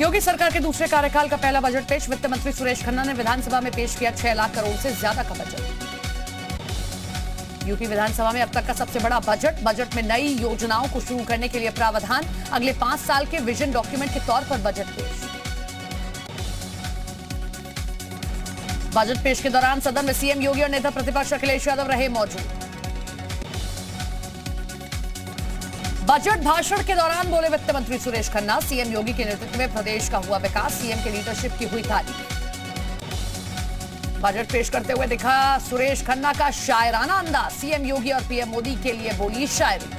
योगी सरकार के दूसरे कार्यकाल का पहला बजट पेश। वित्त मंत्री सुरेश खन्ना ने विधानसभा में पेश किया 6 लाख करोड़ से ज्यादा का बजट। यूपी विधानसभा में अब तक का सबसे बड़ा बजट में नई योजनाओं को शुरू करने के लिए प्रावधान। अगले 5 साल के विजन डॉक्यूमेंट के तौर पर बजट पेश। बजट पेश के दौरान सदन में सीएम योगी और नेता प्रतिपक्ष अखिलेश यादव रहे मौजूद। बजट भाषण के दौरान बोले वित्त मंत्री सुरेश खन्ना, सीएम योगी के नेतृत्व में प्रदेश का हुआ विकास, सीएम के लीडरशिप की हुई तारीफ। बजट पेश करते हुए दिखा सुरेश खन्ना का शायराना अंदाज, सीएम योगी और पीएम मोदी के लिए बोली शायरी।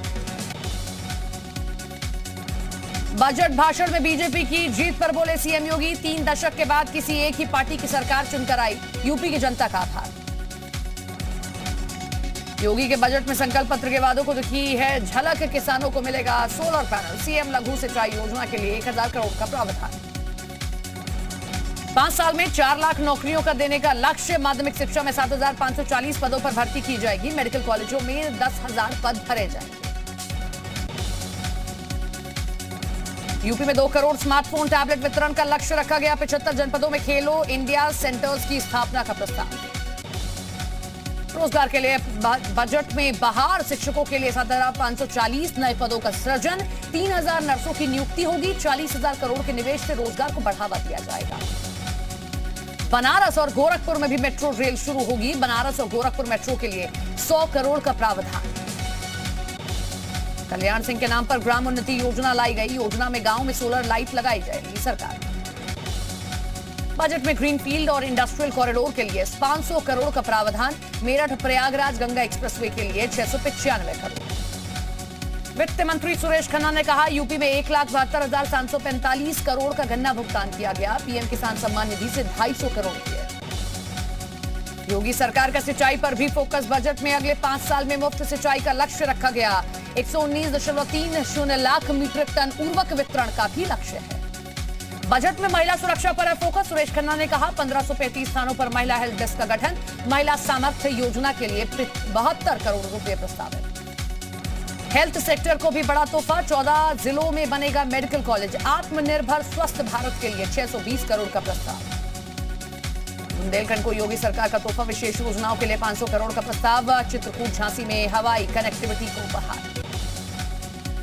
बजट भाषण में बीजेपी की जीत पर बोले सीएम योगी, 3 दशक के बाद किसी एक ही पार्टी की सरकार चुनकर आई, यूपी की जनता का आभार। योगी के बजट में संकल्प पत्र के वादों को दिखी है झलक, किसानों को मिलेगा सोलर पैनल, सीएम लघु सिंचाई योजना के लिए 1000 करोड़ का प्रावधान। 5 साल में 4 लाख नौकरियों का देने का लक्ष्य। माध्यमिक शिक्षा में 7540 पदों पर भर्ती की जाएगी। मेडिकल कॉलेजों में 10,000 पद भरे जाएंगे। यूपी में 2 करोड़ स्मार्टफोन टैबलेट वितरण का लक्ष्य रखा गया। 75 जनपदों में खेलो इंडिया सेंटर्स की स्थापना का प्रस्ताव। रोजगार के लिए बजट में बहार, शिक्षकों के लिए 7540 नए पदों का सृजन। 3000 नर्सों की नियुक्ति होगी। 40,000 करोड़ के निवेश से रोजगार को बढ़ावा दिया जाएगा। बनारस और गोरखपुर में भी मेट्रो रेल शुरू होगी। बनारस और गोरखपुर मेट्रो के लिए 100 करोड़ का प्रावधान। कल्याण सिंह के नाम पर ग्राम उन्नति योजना लाई गई। योजना में गांव में सोलर लाइट लगाई जाएगी। सरकार बजट में ग्रीनफील्ड और इंडस्ट्रियल कॉरिडोर के लिए 500 करोड़ का प्रावधान। मेरठ प्रयागराज गंगा एक्सप्रेसवे के लिए 695 करोड़। वित्त मंत्री सुरेश खन्ना ने कहा, यूपी में 1,72,745 करोड़ का गन्ना भुगतान किया गया। पीएम किसान सम्मान निधि से 250 करोड़ किए। योगी सरकार का सिंचाई पर भी फोकस। बजट में अगले 5 साल में मुफ्त सिंचाई का लक्ष्य रखा गया। 119.30 लाख मीट्रिक टन उर्वरक वितरण का भी लक्ष्य है। बजट में महिला सुरक्षा पर है फोकस। सुरेश खन्ना ने कहा, 1535 स्थानों पर महिला हेल्प डेस्क का गठन। महिला सामर्थ्य योजना के लिए 72 करोड़ रुपए प्रस्तावित। हेल्थ सेक्टर को भी बड़ा तोहफा। 14 जिलों में बनेगा मेडिकल कॉलेज। आत्मनिर्भर स्वस्थ भारत के लिए 620 करोड़ का प्रस्ताव। बुंदेलखंड को योगी सरकार का तोहफा। विशेष योजनाओं के लिए 500 करोड़ का प्रस्ताव। चित्रकूट झांसी में हवाई कनेक्टिविटी को बहाल।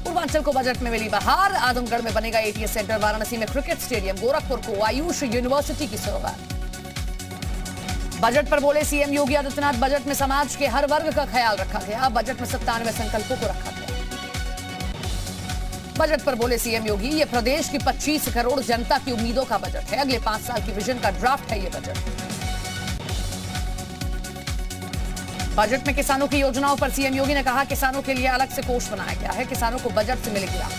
पूर्वांचल को बजट में मिली बहार। आजमगढ़ में बनेगा एटीएस सेंटर। वाराणसी में क्रिकेट स्टेडियम। गोरखपुर को आयुष यूनिवर्सिटी की शुरुआत। बजट पर बोले सीएम योगी आदित्यनाथ, बजट में समाज के हर वर्ग का ख्याल रखा गया। बजट में 97 संकल्पों को रखा गया। बजट पर बोले सीएम योगी, ये प्रदेश की 25 करोड़ जनता की उम्मीदों का बजट है। अगले 5 साल की विजन का ड्राफ्ट है ये बजट। बजट में किसानों की योजनाओं पर सीएम योगी ने कहा, किसानों के लिए अलग से कोष बनाया गया है। किसानों को बजट से मिलेगी राहत।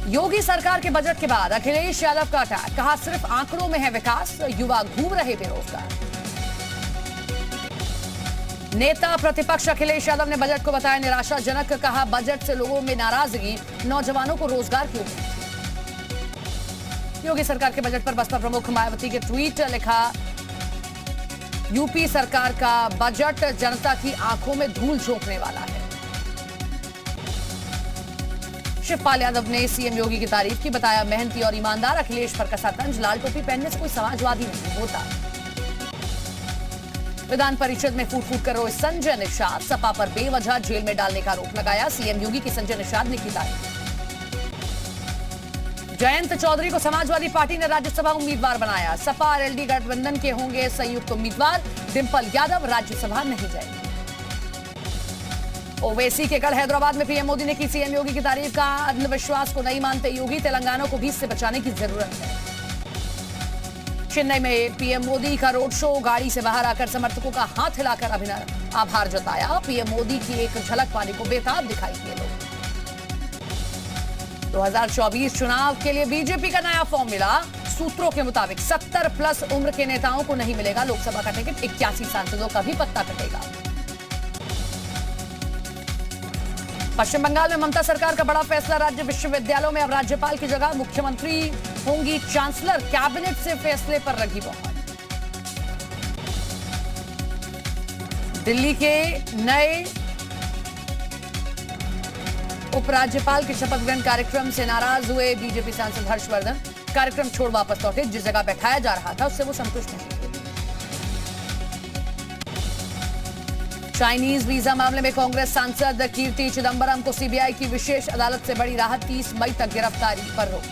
योगी सरकार के बजट के बाद अखिलेश यादव का अटैक। कहा, सिर्फ आंकड़ों में है विकास, युवा घूम रहे बेरोजगार। नेता प्रतिपक्ष अखिलेश यादव ने बजट को बताया निराशाजनक। कहा, बजट से लोगों में नाराजगी, नौजवानों को रोजगार की उम्मीद थी। योगी सरकार के बजट पर बसपा प्रमुख मायावती के ट्वीट। लिखा, यूपी सरकार का बजट जनता की आंखों में धूल झोंकने वाला है। शिवपाल यादव ने सीएम योगी की तारीफ की। बताया, मेहनती और ईमानदार। अखिलेश पर कसा तंज, लाल टोपी पहनने से कोई समाजवादी नहीं होता। विधान परिषद में फूट फूट कर रोए संजय निषाद। सपा पर बेवजह जेल में डालने का आरोप लगाया। सीएम योगी की संजय निषाद ने की तारीफ। जयंत चौधरी को समाजवादी पार्टी ने राज्यसभा उम्मीदवार बनाया। सपा और एलडी गठबंधन के होंगे संयुक्त उम्मीदवार। डिंपल यादव राज्यसभा नहीं जाएगी। ओवैसी के कल हैदराबाद में पीएम मोदी ने की सीएम योगी की तारीफ। का अंधविश्वास को नहीं मानते योगी, तेलंगाना को भी इससे बचाने की जरूरत है। चेन्नई में पीएम मोदी का रोड शो। गाड़ी से बाहर आकर समर्थकों का हाथ हिलाकर अभिनंदन आभार जताया। पीएम मोदी की एक झलक पाने को बेताब दिखाई दिए लोग। 2024 चुनाव के लिए बीजेपी का नया फॉर्मूला। सूत्रों के मुताबिक 70 प्लस उम्र के नेताओं को नहीं मिलेगा लोकसभा का टिकट। 81 सांसदों का भी पत्ता कटेगा। पश्चिम बंगाल में ममता सरकार का बड़ा फैसला। राज्य विश्वविद्यालयों में अब राज्यपाल की जगह मुख्यमंत्री होंगी चांसलर। कैबिनेट से फैसले पर रखी बहुत। दिल्ली के नए उपराज्यपाल के शपथ ग्रहण कार्यक्रम से नाराज हुए बीजेपी सांसद हर्षवर्धन। कार्यक्रम छोड़ वापस लौटे। जिस जगह बैठाया जा रहा था उससे वो संतुष्ट नहीं थे। चाइनीज वीजा मामले में कांग्रेस सांसद कीर्ति चिदंबरम को सीबीआई की विशेष अदालत से बड़ी राहत। 30 मई तक गिरफ्तारी पर रोक।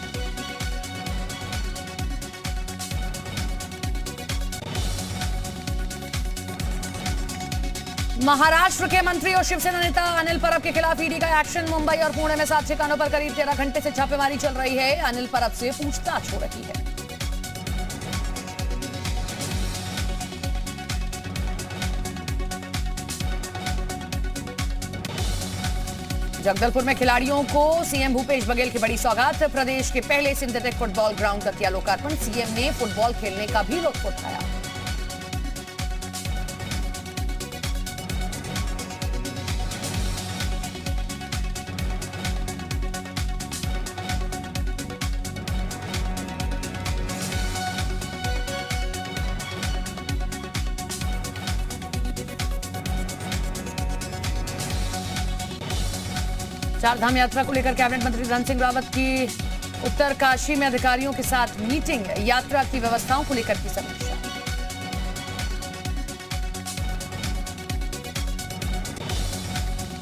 महाराष्ट्र के मंत्री और शिवसेना नेता अनिल परब के खिलाफ ईडी का एक्शन। मुंबई और पुणे में 7 ठिकानों पर करीब 13 घंटे से छापेमारी चल रही है। अनिल परब से पूछताछ हो रही है। जगदलपुर में खिलाड़ियों को सीएम भूपेश बघेल की बड़ी सौगात। प्रदेश के पहले सिंथेटिक फुटबॉल ग्राउंड का किया लोकार्पण। सीएम ने फुटबॉल खेलने का भी लुत्फ उठाया। चारधाम यात्रा को लेकर कैबिनेट मंत्री धन सिंह रावत की उत्तरकाशी में अधिकारियों के साथ मीटिंग। यात्रा की व्यवस्थाओं को लेकर की समीक्षा।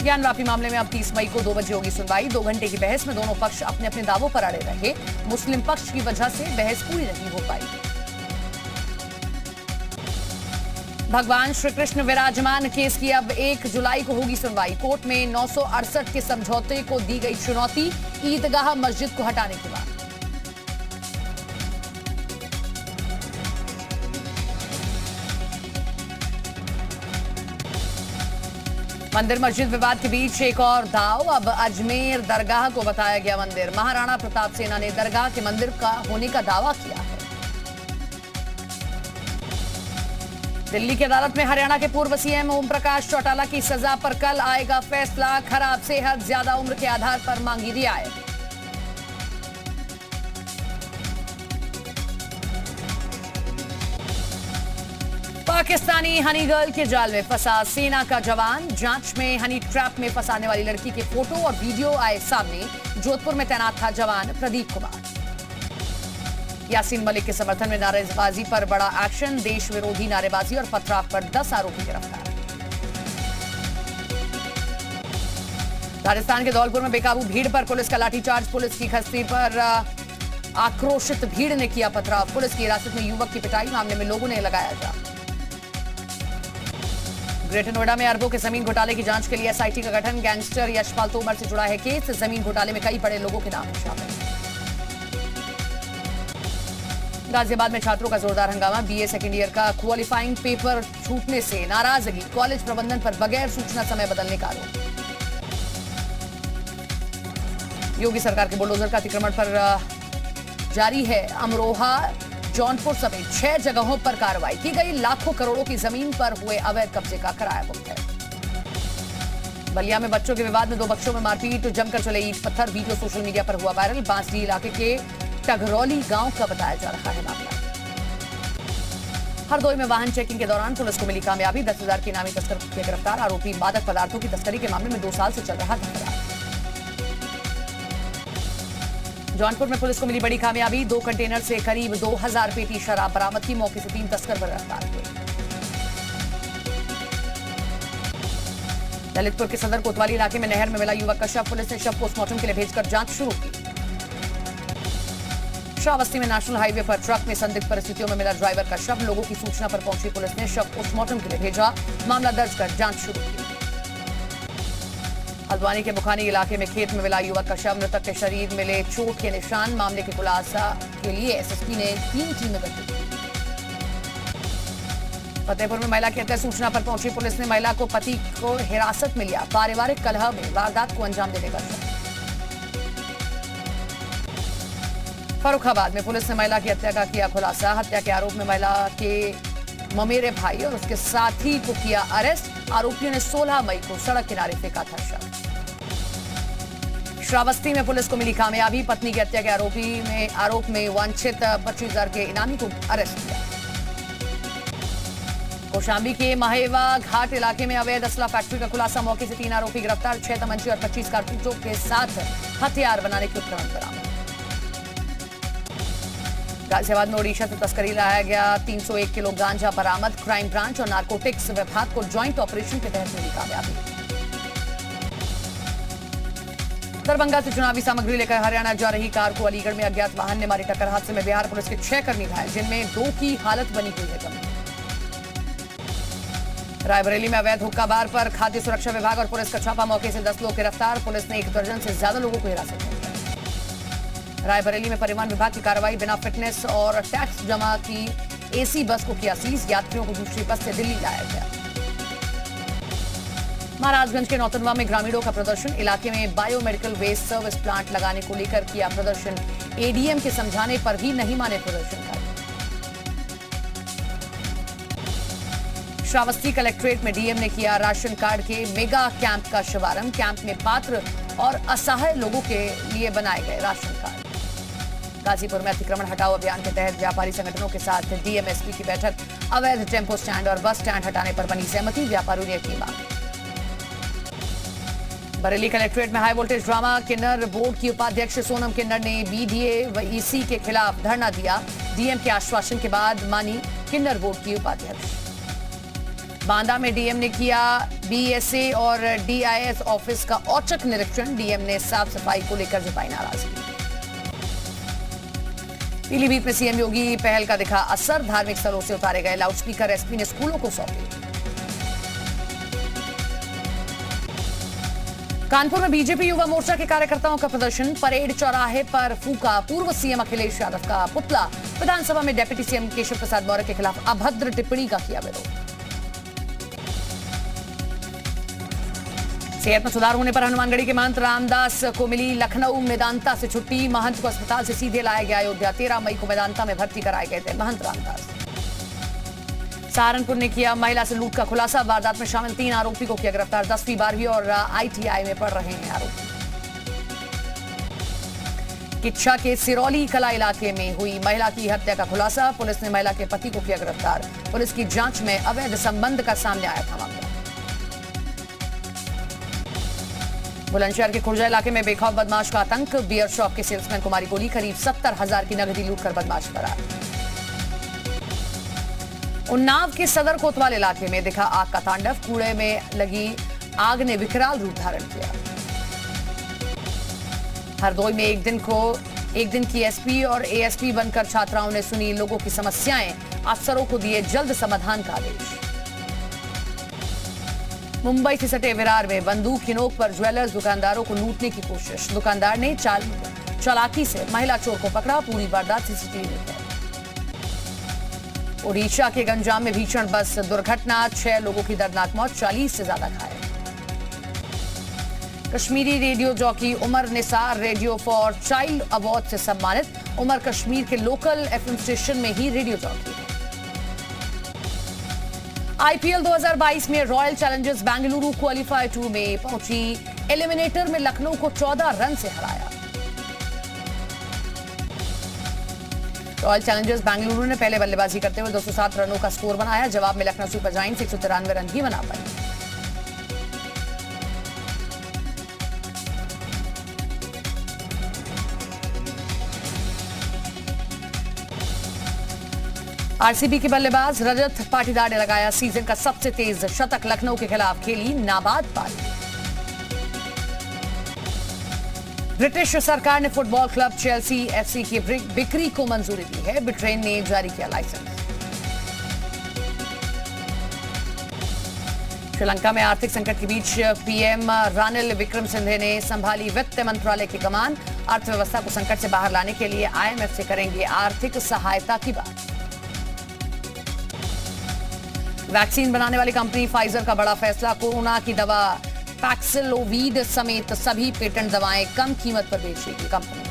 ज्ञानवापी मामले में अब 30 मई को 2 बजे होगी सुनवाई। 2 घंटे की बहस में दोनों पक्ष अपने अपने दावों पर अड़े रहे। मुस्लिम पक्ष की वजह से बहस पूरी नहीं हो पाई। भगवान श्री कृष्ण विराजमान केस की अब 1 जुलाई को होगी सुनवाई। कोर्ट में 968 के समझौते को दी गई चुनौती। ईदगाह मस्जिद को हटाने के बाद मंदिर मस्जिद विवाद के बीच एक और दाव। अब अजमेर दरगाह को बताया गया मंदिर। महाराणा प्रताप सेना ने दरगाह के मंदिर का होने का दावा किया है। दिल्ली की अदालत में हरियाणा के पूर्व सीएम ओम प्रकाश चौटाला की सजा पर कल आएगा फैसला। खराब सेहत, ज्यादा उम्र के आधार पर मांगी रियायत। पाकिस्तानी हनी गर्ल के जाल में फंसा सेना का जवान। जांच में हनी ट्रैप में फंसाने वाली लड़की के फोटो और वीडियो आए सामने। जोधपुर में तैनात था जवान प्रदीप कुमार। यासीन मलिक के समर्थन में नारेबाजी पर बड़ा एक्शन। देश विरोधी नारेबाजी और पथराव पर 10 आरोपी गिरफ्तार। राजस्थान के धौलपुर में बेकाबू भीड़ पर पुलिस का लाठीचार्ज। पुलिस की गश्ती पर आक्रोशित भीड़ ने किया पथराव। पुलिस की हिरासत में युवक की पिटाई। मामले में लोगों ने लगाया जाम। ग्रेटर नोएडा में अरबों के जमीन घोटाले की जांच के लिए एसआईटी का गठन। गैंगस्टर यशपाल तोमर से जुड़ा है केस। जमीन घोटाले में कई बड़े लोगों के नाम शामिल। गाजियाबाद में छात्रों का जोरदार हंगामा। बीए सेकेंड ईयर का क्वालिफाइंग पेपर छूटने से नाराजगी। कॉलेज प्रबंधन पर बगैर सूचना समय बदलने का आरोप। योगी सरकार के बुलडोजर का अतिक्रमण पर जारी है। अमरोहा, जौनपुर समेत 6 जगहों पर कार्रवाई की गई। लाखों करोड़ों की जमीन पर हुए अवैध कब्जे का कराया मुक्त है। बलिया में बच्चों के विवाद में 2 बच्चों में मारपीट। जमकर चले ईंट पत्थर। वीडियो सोशल मीडिया पर हुआ वायरल। बांसडी इलाके के टघरौली गांव का बताया जा रहा है मामला। हरदोई में वाहन चेकिंग के दौरान पुलिस को मिली कामयाबी। 10,000 के इनामी तस्कर किए गिरफ्तार। आरोपी मादक पदार्थों की तस्करी के मामले में 2 साल से चल रहा था फरार। जौनपुर में पुलिस को मिली बड़ी कामयाबी। 2 कंटेनर से करीब 2000 पेटी शराब बरामद की। मौके से 3 तस्कर गिरफ्तार हुए। ललितपुर के सदर कोतवाली इलाके में नहर में मिला युवक का शव। पुलिस ने शव पोस्टमार्टम के लिए भेजकर जांच शुरू की। श्रावस्ती में नेशनल हाईवे पर ट्रक में संदिग्ध परिस्थितियों में मिला ड्राइवर का शव। लोगों की सूचना पर पहुंची पुलिस ने शव पोस्टमार्टम के लिए भेजा। मामला दर्ज कर जांच शुरू की। हल्द्वानी के बुखानी इलाके में खेत में मिला युवक का शव। मृतक के शरीर मिले चोट के निशान। मामले के खुलासा के लिए एसएसपी ने 3 टीमें गठित की। फतेहपुर में महिला की हत्या सूचना पर पहुंची पुलिस ने महिला को पति को हिरासत में लिया। पारिवारिक कलह में वारदात को अंजाम देने का शक। फर्रुखाबाद में पुलिस ने महिला की हत्या का किया खुलासा। हत्या के आरोप में महिला के ममेरे भाई और उसके साथी को किया अरेस्ट। आरोपियों ने 16 मई को सड़क किनारे फेंका था शव। श्रावस्ती में पुलिस को मिली कामयाबी। पत्नी की हत्या के आरोप में वांछित 25,000 के इनामी को अरेस्ट किया। कौशाम्बी के महेवा घाट इलाके में अवैध असला फैक्ट्री का खुलासा। मौके से 3 आरोपी गिरफ्तार। 6 तमंचे और 25 कारतूसों के साथ हथियार बनाने के उपकरण बरामद। गाजियाबाद में ओडिशा से तस्करी लाया गया 301 किलो गांजा बरामद। क्राइम ब्रांच और नारकोटिक्स विभाग को ज्वाइंट ऑपरेशन के तहत मिली कामयाबी। दरभंगा से चुनावी सामग्री लेकर हरियाणा जा रही कार को अलीगढ़ में अज्ञात वाहन ने मारी टक्कर। हादसे में बिहार पुलिस के 6 कर्मी घायल, जिनमें 2 की हालत बनी हुई है गंभीर। रायबरेली में अवैध हुक्का बार पर खाद्य सुरक्षा विभाग और पुलिस का छापा। मौके से 10 लोग गिरफ्तार। पुलिस ने 1 दर्जन से ज्यादा लोगों को हिरासत में लिया। रायबरेली में परिवहन विभाग की कार्रवाई। बिना फिटनेस और टैक्स जमा की एसी बस को किया सीज। यात्रियों को दूसरी बस से दिल्ली लाया गया। महाराजगंज के नौतनवा में ग्रामीणों का प्रदर्शन। इलाके में बायोमेडिकल वेस्ट सर्विस प्लांट लगाने को लेकर किया प्रदर्शन। एडीएम के समझाने पर भी नहीं माने प्रदर्शनकारी। श्रावस्ती कलेक्ट्रेट में डीएम ने किया राशन कार्ड के मेगा कैंप का शुभारंभ। कैंप में पात्र और असहाय लोगों के लिए बनाए गए राशन कार्ड। गाजीपुर में अतिक्रमण हटाओ अभियान के तहत व्यापारी संगठनों के साथ डीएमएसपी की बैठक। अवैध टेम्पो स्टैंड और बस स्टैंड हटाने पर बनी सहमति। व्यापारियों ने की मांग। बरेली कलेक्ट्रेट में हाई वोल्टेज ड्रामा। किन्नर बोर्ड की उपाध्यक्ष सोनम किन्नर ने बीडीए व ईसी के खिलाफ धरना दिया। डीएम के आश्वासन के बाद मानी किन्नर बोर्ड की उपाध्यक्ष। बांदा में डीएम ने किया बीएसए और डीआईएस ऑफिस का औचक निरीक्षण। डीएम ने साफ सफाई को लेकर जताई नाराजगी। पीलीभीत में सीएम योगी पहल का दिखा असर। धार्मिक स्थलों से उतारे गए लाउडस्पीकर। एसपी ने स्कूलों को सौंपे। कानपुर में बीजेपी युवा मोर्चा के कार्यकर्ताओं का प्रदर्शन। परेड चौराहे पर फूका पूर्व सीएम अखिलेश यादव का पुतला। विधानसभा में डिप्टी सीएम केशव प्रसाद मौर्य के खिलाफ अभद्र टिप्पणी का किया विरोध। सेहत में सुधार होने पर हनुमानगढ़ी के महंत रामदास को मिली लखनऊ मेदांता से छुट्टी। महंत को अस्पताल से सीधे लाया गया अयोध्या। 13 मई को मेदांता में भर्ती कराए गए थे महंत रामदास। सहारनपुर ने किया महिला से लूट का खुलासा। वारदात में शामिल 3 आरोपी को किया गिरफ्तार। 10वीं 12वीं और आईटीआई में पढ़ रहे हैं आरोपी। किच्छा के सिरौली कला इलाके में हुई महिला की हत्या का खुलासा। पुलिस ने महिला के पति को किया गिरफ्तार। पुलिस की जांच में अवैध संबंध का सामने आया था मामला। बुलंदशहर के खुर्जा इलाके में बेखौफ बदमाश का आतंक। बियर शॉप के सेल्समैन को मारी गोली। करीब 70,000 की नकदी लूटकर बदमाश फरार। उन्नाव के सदर कोतवाल इलाके में दिखा आग का तांडव। कूड़े में लगी आग ने विकराल रूप धारण किया। हरदोई में एक दिन की एसपी और एएसपी बनकर छात्राओं ने सुनी लोगों की समस्याएं। अफसरों को दिए जल्द समाधान का आदेश। मुंबई से सटे विरार में बंदूक की नोक पर ज्वेलर्स दुकानदारों को लूटने की कोशिश। दुकानदार ने चालाकी से महिला चोर को पकड़ा। पूरी वारदात सीसीटीवी में कैद। ओडिशा के गंजाम में भीषण बस दुर्घटना। 6 लोगों की दर्दनाक मौत, 40 से ज्यादा घायल। Kashmiri radio jockey Umar Nisar radio for child award से सम्मानित। उमर कश्मीर के लोकल एफएम स्टेशन में ही रेडियो जॉकी है। आईपीएल 2022 में रॉयल चैलेंजर्स बेंगलुरु क्वालीफायर 2 में पहुंची। एलिमिनेटर में लखनऊ को 14 रन से हराया। रॉयल चैलेंजर्स बेंगलुरु ने पहले बल्लेबाजी करते हुए 207 रनों का स्कोर बनाया। जवाब में लखनऊ सुपर जायंट्स 193 रन ही बना पाई। आरसीबी के बल्लेबाज रजत पाटीदार ने लगाया सीजन का सबसे तेज शतक। लखनऊ के खिलाफ खेली नाबाद पारी। ब्रिटिश सरकार ने फुटबॉल क्लब चेल्सी एफसी की बिक्री को मंजूरी दी है। ब्रिटेन ने जारी किया लाइसेंस। श्रीलंका में आर्थिक संकट के बीच पीएम रानिल विक्रमसिंघे ने संभाली वित्त मंत्रालय की कमान। अर्थव्यवस्था को संकट से बाहर लाने के लिए आईएमएफ से करेंगे आर्थिक सहायता की बात। वैक्सीन बनाने वाली कंपनी फाइजर का बड़ा फैसला। कोरोना की दवा पैक्सिलोविड समेत सभी पेटेंट दवाएं कम कीमत पर बेचेगी कंपनी।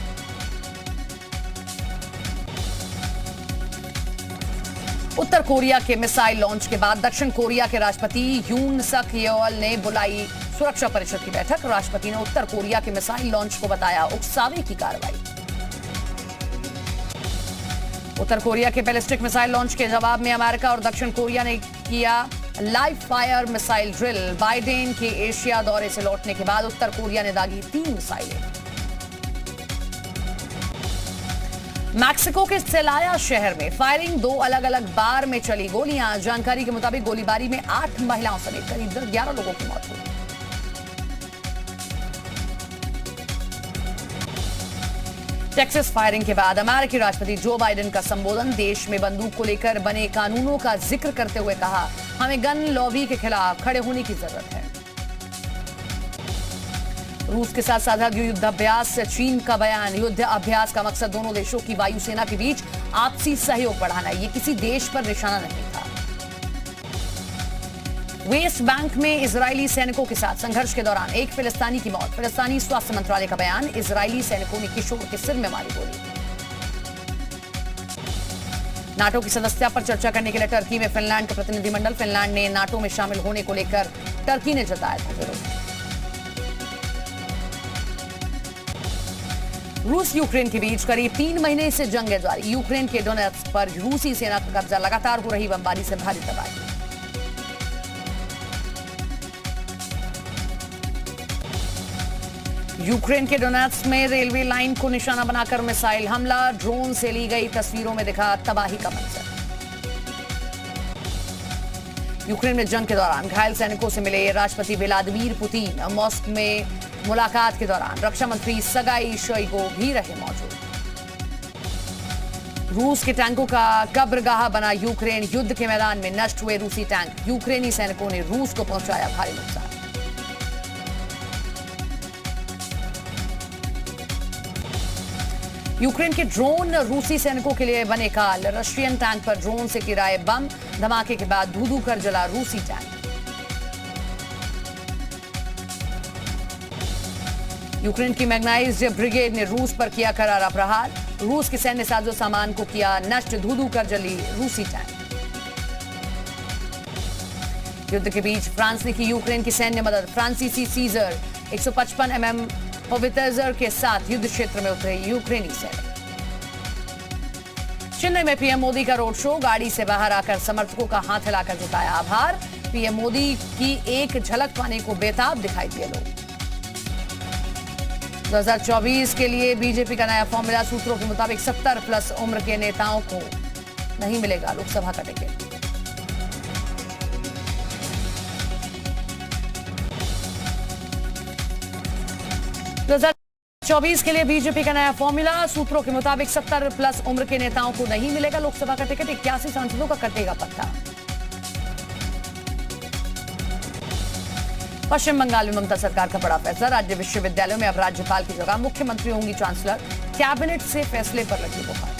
उत्तर कोरिया के मिसाइल लॉन्च के बाद दक्षिण कोरिया के राष्ट्रपति यून सक येओल ने बुलाई सुरक्षा परिषद की बैठक। राष्ट्रपति ने उत्तर कोरिया के मिसाइल लॉन्च को बताया उकसावे की कार्रवाई। उत्तर कोरिया के बैलिस्टिक मिसाइल लॉन्च के जवाब में अमेरिका और दक्षिण कोरिया ने किया live fire missile drill. Biden के एशिया दौरे से लौटने के बाद उत्तर कोरिया ने दागी 3 मिसाइलें। मैक्सिको के सेलाया शहर में फायरिंग, 2 अलग अलग बार में चली गोलियां। जानकारी के मुताबिक गोलीबारी में 8 महिलाओं समेत करीब 11 लोगों की मौत हुई। टेक्सास फायरिंग के बाद अमेरिकी राष्ट्रपति जो बाइडेन का संबोधन, देश में बंदूक को लेकर बने कानूनों का जिक्र करते हुए कहा, हमें गन लॉबी के खिलाफ खड़े होने की जरूरत है। रूस के साथ साझा युद्ध अभ्यास, चीन का बयान, युद्ध अभ्यास का मकसद दोनों देशों की वायुसेना के बीच आपसी सहयोग बढ़ाना, ये किसी देश पर निशाना नहीं था। वेस्ट बैंक में इजरायली सैनिकों के साथ संघर्ष के दौरान एक फिलिस्तीनी की मौत। फिलिस्तीनी स्वास्थ्य मंत्रालय का बयान, इजरायली सैनिकों ने किशोर के सिर में मारी गोली। नाटो की सदस्यता पर चर्चा करने के लिए टर्की में फिनलैंड का प्रतिनिधिमंडल। फिनलैंड ने नाटो में शामिल होने को लेकर टर्की ने जताया था विरोध। रूस यूक्रेन के बीच करीब 3 महीने से जंग है जारी। यूक्रेन के डोनेट्स्क पर रूसी सेना का कब्जा, लगातार हो रही बमबारी से भारी तबाही। यूक्रेन के डोनेट्स्क में रेलवे लाइन को निशाना बनाकर मिसाइल हमला, ड्रोन से ली गई तस्वीरों में दिखा तबाही का मंजर। यूक्रेन में जंग के दौरान घायल सैनिकों से मिले राष्ट्रपति व्लादिमीर पुतिन। मॉस्को में मुलाकात के दौरान रक्षा मंत्री सर्गेई शोइगु भी रहे मौजूद। रूस के टैंकों का कब्रगाह बना यूक्रेन, युद्ध के मैदान में नष्ट हुए रूसी टैंक। यूक्रेनी सैनिकों ने रूस को पहुंचाया भारी नुकसान। यूक्रेन के ड्रोन रूसी सैनिकों के लिए बने काल। रशियन टैंक पर ड्रोन से गिराए बम, धमाके के बाद धू-धू कर जला रूसी टैंक। यूक्रेन की मैग्नाइज्ड ब्रिगेड ने रूस पर किया करारा प्रहार। रूस के सैन्य साजो सामान को किया नष्ट, धू-धू कर जली रूसी टैंक। युद्ध के बीच फ्रांस ने की यूक्रेन की सैन्य मदद। फ्रांसीसी सीजर 155 mm होवित्जर के साथ युद्ध क्षेत्र में उतरे यूक्रेनी सैनिक। चेन्नई में पीएम मोदी का रोड शो, गाड़ी से बाहर आकर समर्थकों का हाथ हिलाकर जताया आभार। पीएम मोदी की एक झलक पाने को बेताब दिखाई दिए लोग। 2024 के लिए बीजेपी का नया फॉर्मूला, सूत्रों के मुताबिक 70+ उम्र के नेताओं को नहीं मिलेगा लोकसभा का टिकट। 2024 के लिए बीजेपी का नया फॉर्मूला, सूत्रों के मुताबिक 70+ उम्र के नेताओं को नहीं मिलेगा लोकसभा का टिकट। 81 सांसदों का कटेगा पत्ता। पश्चिम बंगाल में ममता सरकार का बड़ा फैसला, राज्य विश्वविद्यालयों में अब राज्यपाल की जगह मुख्यमंत्री होंगी चांसलर। कैबिनेट से फैसले पर लगी मुहर।